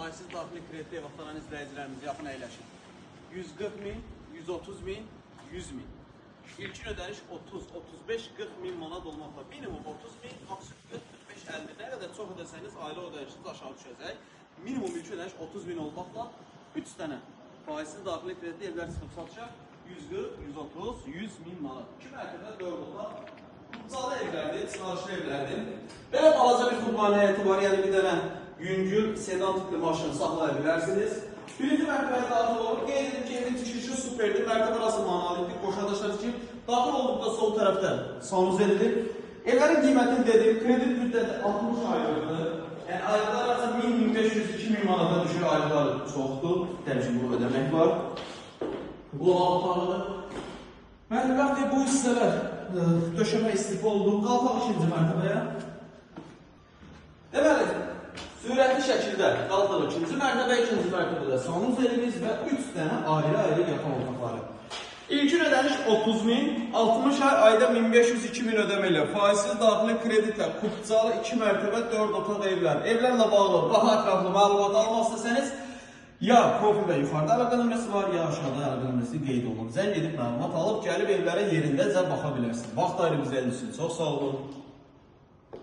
faizsiz daxili kredit ev axtaran izləyicilərimiz yaxın əyləşir. 140 min, 130 min, 100 min. İlkin ödəniş 30, 35, 40 min manat olmaqla minimum 30 min, maksimum 45, 50. Nə qədər çox ödəsəniz ailə ödənişiniz aşağı düşəcək. Minimum ilkin ödəniş 30 min olmaqla 3 dənə faizsiz daxili kredit evlər çıxıb satacaq. 140, 130, 100 min manat. 2 mərtəbə 4 otaq. Qubcalı evlərdir, çınarışlı evlərdir. Belə balaca bir xudmani həyəti var, yəni bir dənə yüngül, sedan tipli maşını saxlaya bilərsiniz. Birinci mərtəbəyə daxil olur. Qeyd edin ki, evin çıxışı superdir. Mərtəbə arası monolitlik, qoşadaşlar ki, daxil olduqda sol tərəfdə sanuz edilir. Evlərin qiymətini dedim, kredit müddəti 60 aylıqdır. Yəni aylıqlar arası 1000, 1500, 2000 manata düşür, aylıqlar çoxdur. Təbii ki, bunu ödəmək var. Bu otağıdır. Məlumat bu hissələr döşəmə istif oldu. Qalxaq ikinci mərtəbəyə. Deməli, sürətli şəkildə qalxaq ikinci mərtəbədə sanuz elimiz və 3 dənə ayrı-ayrı yatan otaqları. İlkin ödəniş 30 min, 60 ay ayda 1500-2000 ödəmə ilə faizsiz daxili kreditlə Qubcalı 2 mərtəbə 4 otaq evlər. Evlərlə bağlı daha ətraflı məlumat almaq istəsəniz, ya profildə yuxarıda əlaqə nömrəsi var, ya aşağıda əlaqə nömrəsi qeyd olunur. Zəng edib məlumat alıb gəlib evlərə yerindəcə baxa bilərsiniz. Vaxt ayırıb izlədiyiniz üçün çox sağ olun.